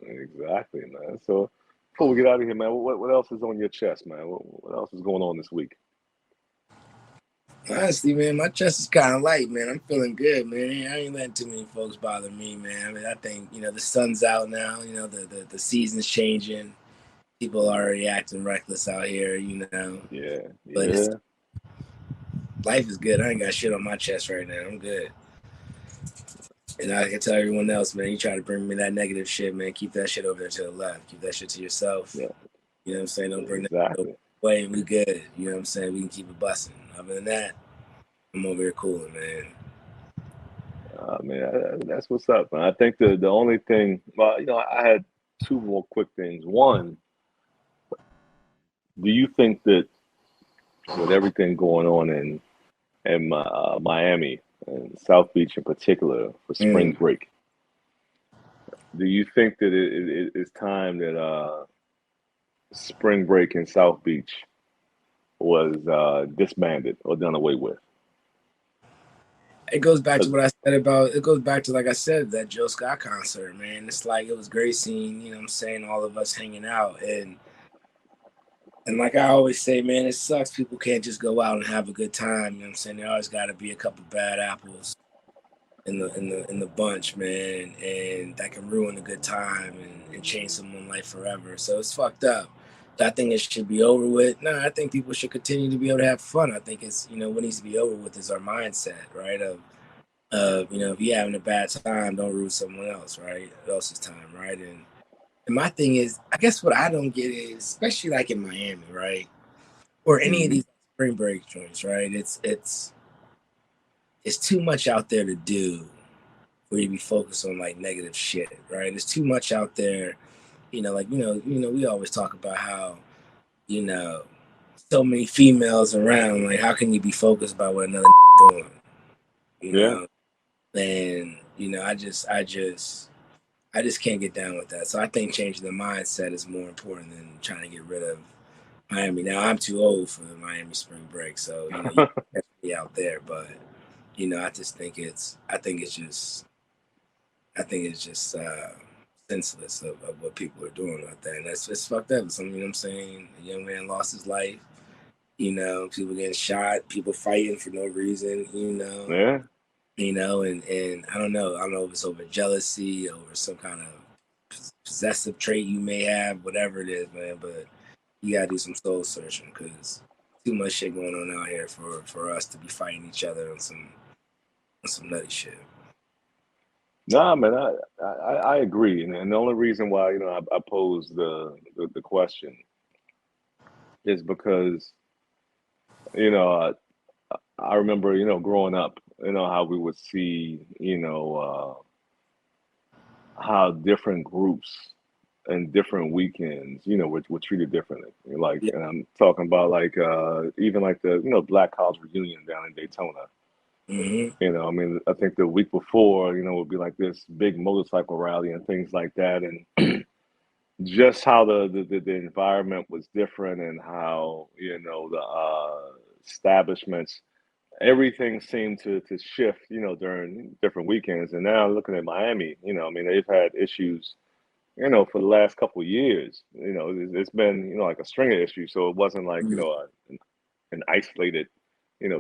Exactly, man. So before we get out of here, man, what else is on your chest, man? What else is going on this week? Honestly, man, my chest is kind of light, man. I'm feeling good, man. I ain't letting too many folks bother me, man. I mean, I think the sun's out now. The season's changing. People are already acting reckless out here, Yeah, But it's yeah, life is good. I ain't got shit on my chest right now. I'm good. And I can tell everyone else, man, you try to bring me that negative shit, man. Keep that shit over there to the left. Keep that shit to yourself. yeah, You know what I'm saying? Don't bring that no exactly. way. We good. You know what I'm saying? We can keep it busting. Other than that, I'm over here cooling, man. Man, that's what's up, man. I think the only thing, well, you know, I had two more quick things. One, do you think that with everything going on in Miami and South Beach in particular for spring Mm. break, do you think that it's time that spring break in South Beach was disbanded or done away with? It goes back to 'Cause- what I said about. It goes back to like I said that Joe Scott concert, man. It's like it was great seeing what I'm saying, all of us hanging out and like I always say, man, it sucks people can't just go out and have a good time. You know what I'm saying? There always got to be a couple bad apples in the bunch, man, and that can ruin a good time and change someone's life forever. So it's fucked up. I think it should be over with. No, I think people should continue to be able to have fun. I think it's what needs to be over with is our mindset, right? Of if you're having a bad time, don't ruin someone else's time, right? And my thing is, I guess what I don't get is, especially like in Miami, right, or any of Hmm. these spring break joints, right? It's too much out there to do for you to be focused on like negative shit, right? There's too much out there, we always talk about how, you know, so many females around. Like, how can you be focused about what another doing? You Yeah. know, and I just can't get down with that. So I think changing the mindset is more important than trying to get rid of Miami. Now I'm too old for the Miami spring break, so you can catch me out there. But I just think it's just senseless of what people are doing out there, and that's it's fucked up. Some, what I'm saying, a young man lost his life. People getting shot, people fighting for no reason. Yeah. And I don't know. I don't know if it's over jealousy, over some kind of possessive trait you may have, whatever it is, man. But you gotta do some soul searching because too much shit going on out here for us to be fighting each other on some nutty shit. Nah, man, I agree, and the only reason why I posed the question is because you know I remember growing up, how we would see how different groups and different weekends were treated differently. Like, Yeah. and I'm talking about like even like the Black College reunion down in Daytona. Hmm. I mean, I think the week before, would be like this big motorcycle rally and things like that, and just how the environment was different, and how the establishments, everything seemed to shift, during different weekends. And now looking at Miami, I mean, they've had issues, for the last couple of years. It's been, like a string of issues. So it wasn't like, an isolated,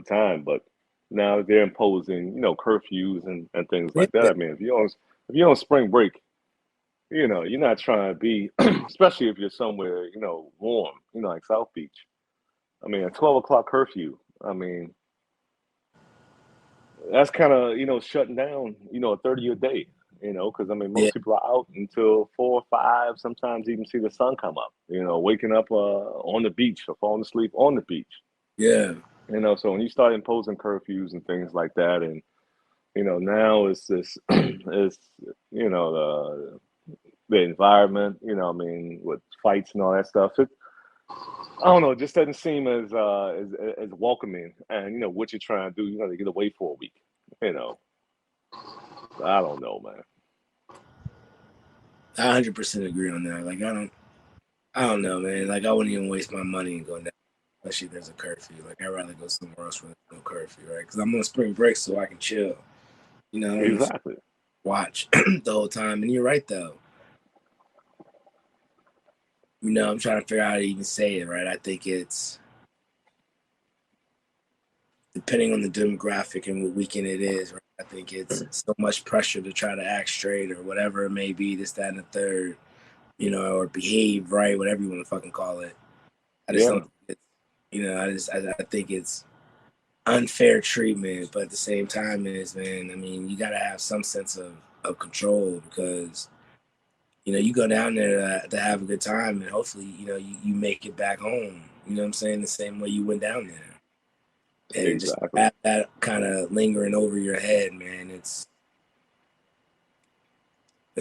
time. But now they're imposing, curfews and things Yeah. like that. I mean, if you're on spring break, you're not trying to be, especially if you're somewhere, warm, like South Beach. I mean, a 12 o'clock curfew. I mean, that's kind of shutting down a 30 a day, because I mean Yeah. most people are out until 4 or 5, sometimes even see the sun come up, waking up on the beach or falling asleep on the beach. Yeah. So when you start imposing curfews and things like that, and now it's this it's the environment, I mean, with fights and all that stuff, I don't know, it just doesn't seem as welcoming. And what you're trying to do, to get away for a week, you know I don't know, man. I 100% agree on that. Like I don't know, man. Like I wouldn't even waste my money and go down, especially if there's a curfew. Like I'd rather go somewhere else where there's no curfew, right? Because I'm on spring break, so I can chill. I don't want to Exactly. watch the whole time. And you're right, though. I'm trying to figure out how to even say it, right? I think it's depending on the demographic and what weekend it is, right? I think it's so much pressure to try to act straight or whatever it may be, this, that, and the third, or behave right, whatever you want to fucking call it. I just Yeah. don't think I think it's unfair treatment, but at the same time is, man, I mean, you gotta have some sense of control because you go down there to have a good time and hopefully, you make it back home. You know what I'm saying? The same way you went down there. And just Exactly. have that kind of lingering over your head, man, it's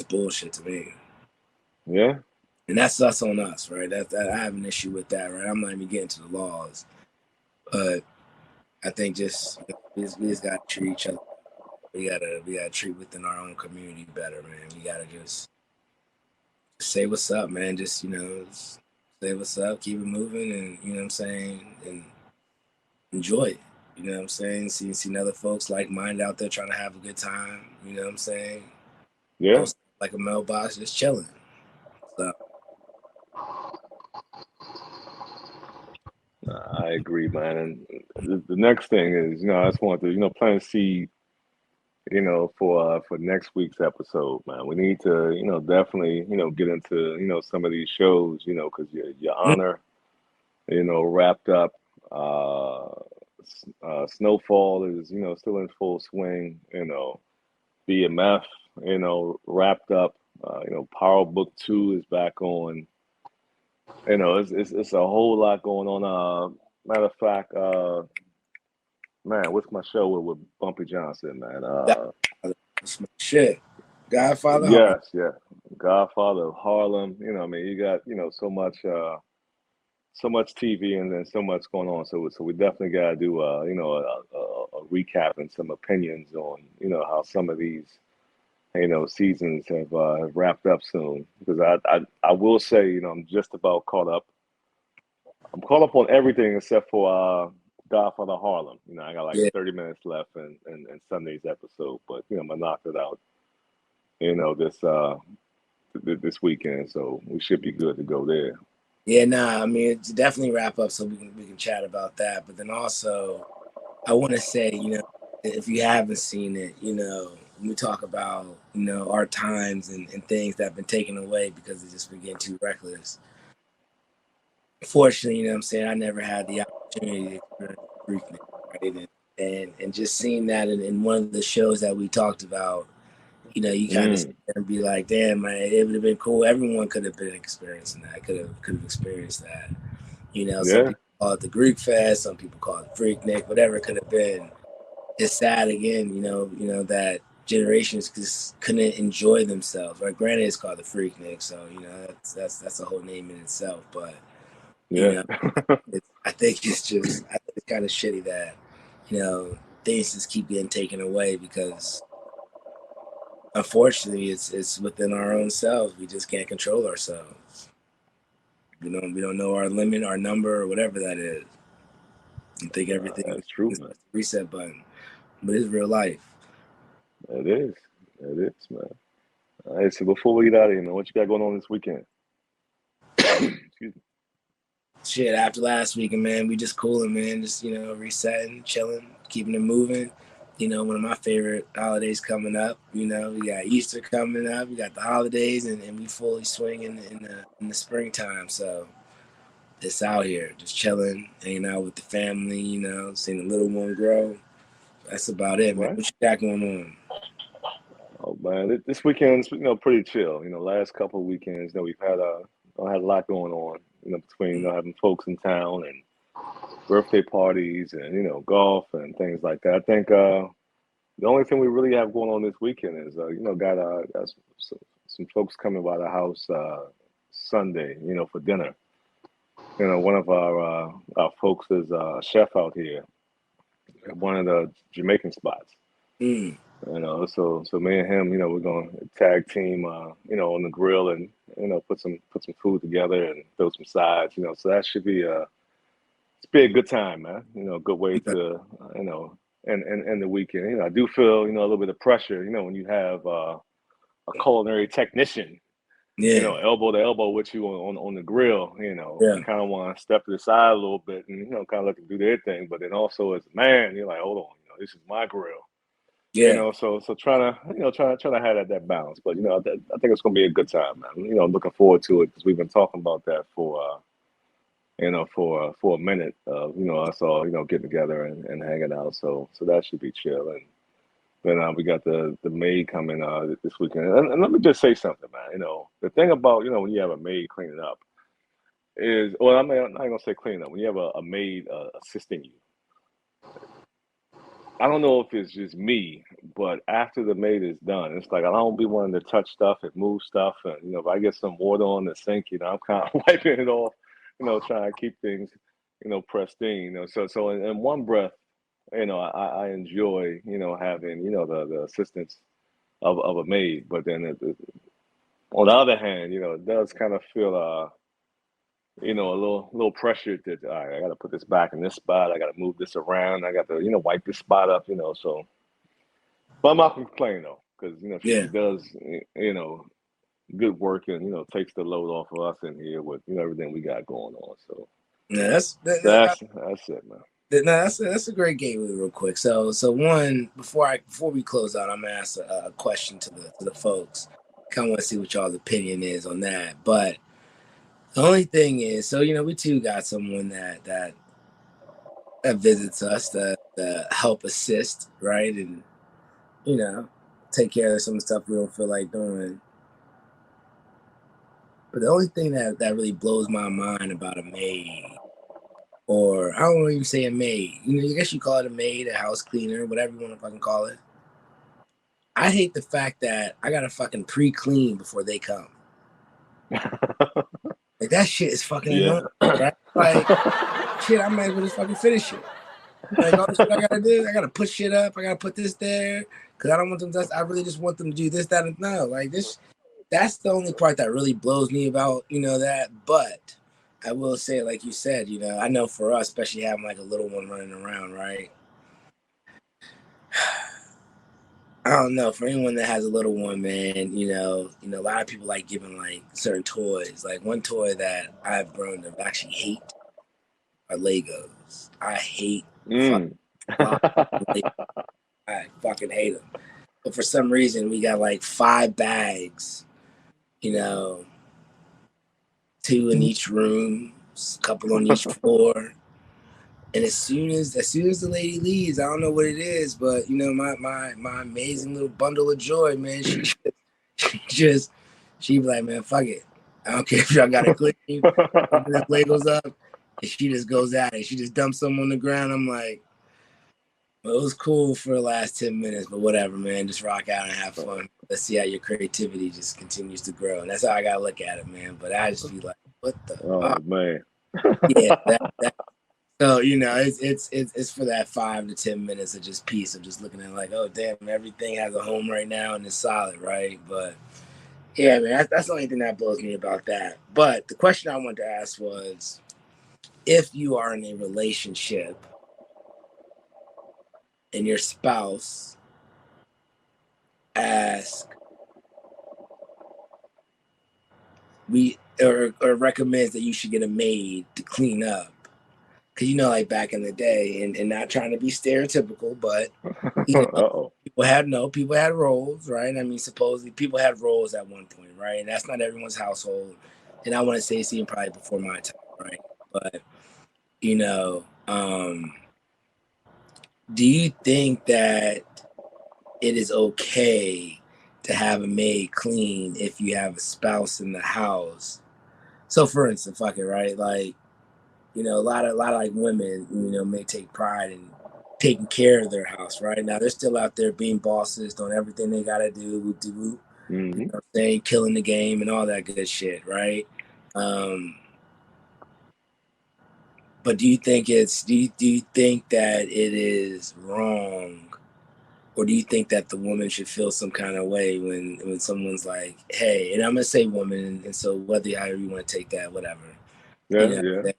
bullshit to me. Yeah. And that's us on us, right? That I have an issue with that, right? I'm not even getting to the laws, but I think just we just gotta treat each other. We gotta treat within our own community better, man. We gotta just say what's up, man. Just say what's up, keep it moving, and you know what I'm saying, and enjoy it. You know what I'm saying? See other folks like mind out there trying to have a good time. You know what I'm saying? Yeah. Post like a mailbox, just chilling. So I agree, man. And the next thing is, I just want to, plant a seed, for next week's episode, man. We need to, definitely, get into, some of these shows, because your honor, wrapped up. Uh, Snowfall is, still in full swing. BMF, wrapped up. Power Book 2 is back on. It's a whole lot going on. Matter of fact, man, what's my show with Bumpy Johnson, man? That's my shit. Godfather Harlem. Yes, yeah, Godfather of Harlem. You got so much TV and then so much going on. So we definitely got to do a recap and some opinions on how some of these seasons have wrapped up soon. Because I will say I'm just about caught up. I'm caught up on everything except for Godfather Harlem. I got like Yeah, 30 minutes left in Sunday's episode, but I'm gonna knock it out. This this weekend, so we should be good to go there. yeah. Nah, I mean, it's definitely wrap up so we can chat about that. But then also, I want to say, if you haven't seen it, when we talk about, our times and things that have been taken away because it's just been getting too reckless. Fortunately, what I'm saying, I never had the opportunity to experience Freaknik, right? And just seeing that in one of the shows that we talked about, you kind of sit Mm, there and be like, damn, man, it would have been cool. Everyone could have been experiencing that, could have experienced that. Some yeah, people call it the Greek Fest, some people call it Freaknik, whatever it could have been. It's sad again, that generations just couldn't enjoy themselves. Right? Granted, it's called the Freaknik, so that's a whole name in itself. But you yeah. know, I think it's kind of shitty that things just keep getting taken away because unfortunately it's within our own selves. We just can't control ourselves. We don't know our limit, our number, or whatever that is. I think everything That's true, is man. a reset button, but it's real life. It is. It is, man. All right, so before we get out of here, man, what you got going on this weekend? Excuse me. Shit, after last weekend, man, we just cooling, man. Just resetting, chilling, keeping it moving. One of my favorite holidays coming up. We got Easter coming up. We got the holidays, and we fully swing in the springtime. So it's out here, just chilling, hanging out with the family. Seeing the little one grow. That's about All it, man. right. What you got going on? Oh man, this weekend's pretty chill. Last couple of weekends, we've had had a lot going on. Between having folks in town and birthday parties and golf and things like that. I think the only thing we really have going on this weekend is got some folks coming by the house Sunday, for dinner. One of our folks is a chef out here at one of the Jamaican spots. Mm, So me and him, we're gonna tag team, on the grill and put some food together and throw some sides. So that should be a good time, man. A good way okay. to end the weekend. I do feel a little bit of pressure. When you have a culinary technician, Yeah, elbow to elbow with you on the grill. yeah, You kind of want to step to the side a little bit and kind of let them do their thing. But then also as a man, you're like, hold on, this is my grill. yeah. So trying to trying to have that balance. But I think it's gonna be a good time, man. Looking forward to it because we've been talking about that for for a minute. Us all getting together and hanging out. So that should be chill. And then we got the maid coming this weekend. And let me just say something, man. The thing about when you have a maid cleaning up is, well, I'm not gonna say cleaning up. When you have a maid assisting you, I don't know if it's just me, but after the maid is done, it's like I don't be wanting to touch stuff and move stuff. And if I get some water on the sink, I'm kind of wiping it off. Trying to keep things pristine. So in one breath, I enjoy having the assistance of a maid, but then on the other hand, it does kind of feel a little pressure that all right, I got to put this back in this spot. I got to move this around. I got to wipe this spot up. So but I'm not complaining though, because she Yeah. does good work and takes the load off of us in here with everything we got going on. So Yeah, that's it, man. no, that's a great gateway, real quick. So one before we close out, I'm gonna ask a question to the folks. Kind of want to see what y'all's opinion is on that. But the only thing is, so we too got someone that visits us to help assist, right, and you know take care of some stuff we don't feel like doing. But the only thing that really blows my mind about a maid, or I don't even say a maid, I guess you call it a maid, a house cleaner, whatever you want to fucking call it. I hate the fact that I gotta fucking pre-clean before they come. Like that shit is fucking annoying, right? Like shit, I might as well just fucking finish it. Like all the shit I gotta do, I gotta put shit up, I gotta put this there, because I don't want them to, I really just want them to do this, that, and no. Like this, that's the only part that really blows me about, that. But I will say, like you said, I know for us, especially having like a little one running around, right? I don't know, for anyone that has a little one, man, a lot of people like giving like certain toys. Like one toy that I've grown to actually hate are Legos. I hate fucking I fucking hate them. But for some reason, we got like 5 bags, 2 in each room, a couple on each floor. And as soon as the lady leaves, I don't know what it is, but my amazing little bundle of joy, man, she be like, man, fuck it. I don't care if y'all got to clean, open the Legos up, and she just goes at it. She just dumps them on the ground. I'm like, well, it was cool for the last 10 minutes, but whatever, man. Just rock out and have fun. Let's see how your creativity just continues to grow. And that's how I got to look at it, man. But I just be like, what the fuck? Man. Yeah, that. So, it's for that 5 to 10 minutes of just peace of just looking at it like, oh, damn, everything has a home right now and it's solid, right? But, yeah, man, that's the only thing that blows me about that. But the question I wanted to ask was, if you are in a relationship and your spouse or recommends that you should get a maid to clean up, because like back in the day, and not trying to be stereotypical, but people had roles, right? I mean, supposedly people had roles at one point, right? And that's not everyone's household. And I want to say it's even probably before my time, right? But do you think that it is okay to have a maid clean if you have a spouse in the house? So for instance, fuck it, right? Like, a lot of like women, may take pride in taking care of their house, right? Now they're still out there being bosses, doing everything they gotta do, whoop-de-whoop, Mm-hmm. you know what I'm saying, killing the game and all that good shit, right? But do you think that it is wrong, or do you think that the woman should feel some kind of way when someone's like, hey, and I'm gonna say woman, and so whether however you want to take that, whatever. Yeah.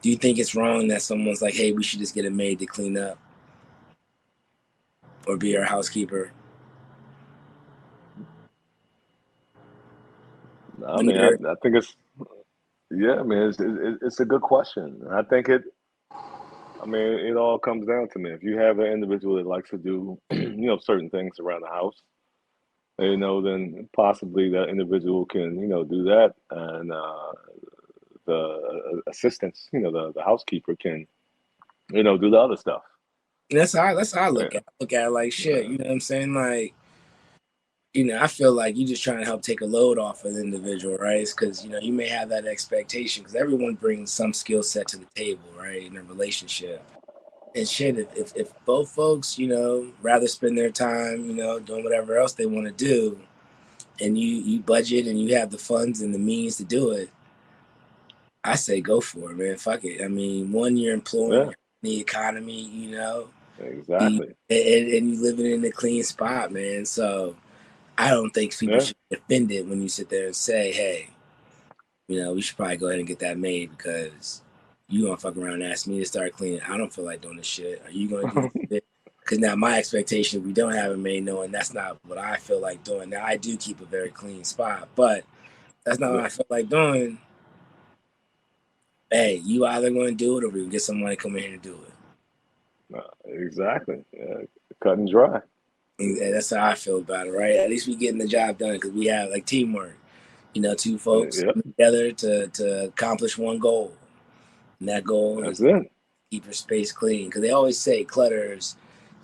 Do you think it's wrong that someone's like, hey, we should just get a maid to clean up or be our housekeeper? I mean, I think it's a good question. I think it all comes down to me. If you have an individual that likes to do, certain things around the house, then possibly that individual can, do that. And the assistants, the housekeeper can, do the other stuff. That's how I look at it. I look at it like shit. You know what I'm saying? Like, I feel like you're just trying to help take a load off of the individual, right? Because you may have that expectation because everyone brings some skill set to the table, right, in a relationship. And shit, if both folks, rather spend their time, doing whatever else they want to do, and you budget and you have the funds and the means to do it, I say go for it, man. Fuck it. I mean, one, you're employing the economy, Exactly. And you living in a clean spot, man. So I don't think people should be offended when you sit there and say, hey, we should probably go ahead and get that made because you gonna fuck around and ask me to start cleaning. I don't feel like doing this shit. Are you gonna do this? Because now my expectation, we don't have a maid, knowing that's not what I feel like doing. Now I do keep a very clean spot, but that's not what I feel like doing. Hey, you either going to do it or we can get someone to come in here and do it. Exactly. Cut and dry. And that's how I feel about it, right? At least we getting the job done because we have like teamwork. 2 folks together to accomplish one goal. And that goal is to keep your space clean. Because they always say clutters,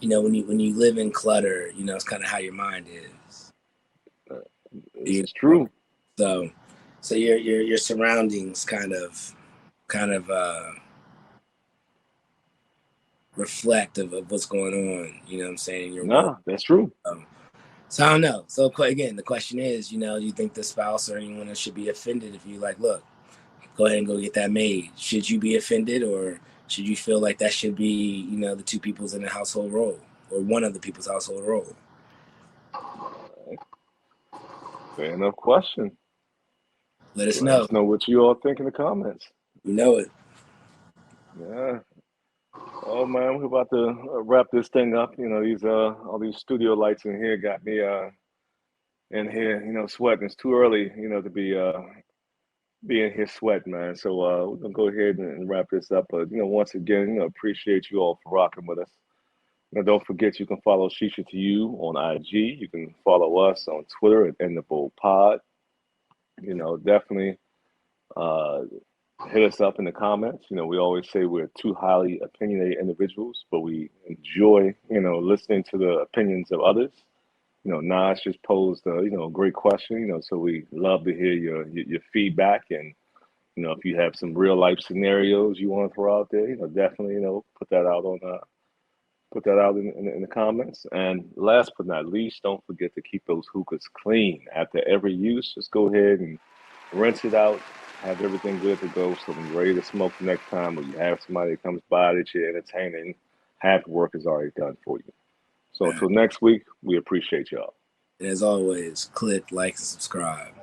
when you live in clutter, it's kind of how your mind is. It's true. So, so your surroundings kind of reflect of what's going on. You know what I'm saying in your world. Nah, that's true. So I don't know. So again, the question is, you know, do you think the spouse or anyone else should be offended if you like, look, go ahead and go get that made? Should you be offended, or should you feel like that should be, you know, the two people's in the household role, or one of the people's household role? Fair enough question. Let us Let know. us know what you all think in the comments. You know it. Yeah. Oh man, we're about to wrap this thing up. You know, these all these studio lights in here got me in here, sweating. It's too early, to be in here sweating, man. So we're gonna go ahead and wrap this up. But once again, appreciate you all for rocking with us. Don't forget you can follow Shisha to You on IG. You can follow us on Twitter at In the Bowl Pod. Definitely uh, hit us up in the comments. We always say we're two highly opinionated individuals, but we enjoy, listening to the opinions of others. Nas just posed a great question, so we love to hear your feedback. And, if you have some real life scenarios you want to throw out there, definitely, put that out in the comments. And last but not least, don't forget to keep those hookahs clean. After every use, just go ahead and rinse it out, have everything good to go. So when you're ready to smoke the next time, or you have somebody that comes by that you're entertaining, half the work is already done for you. So until next week, we appreciate y'all. And as always, click like and subscribe.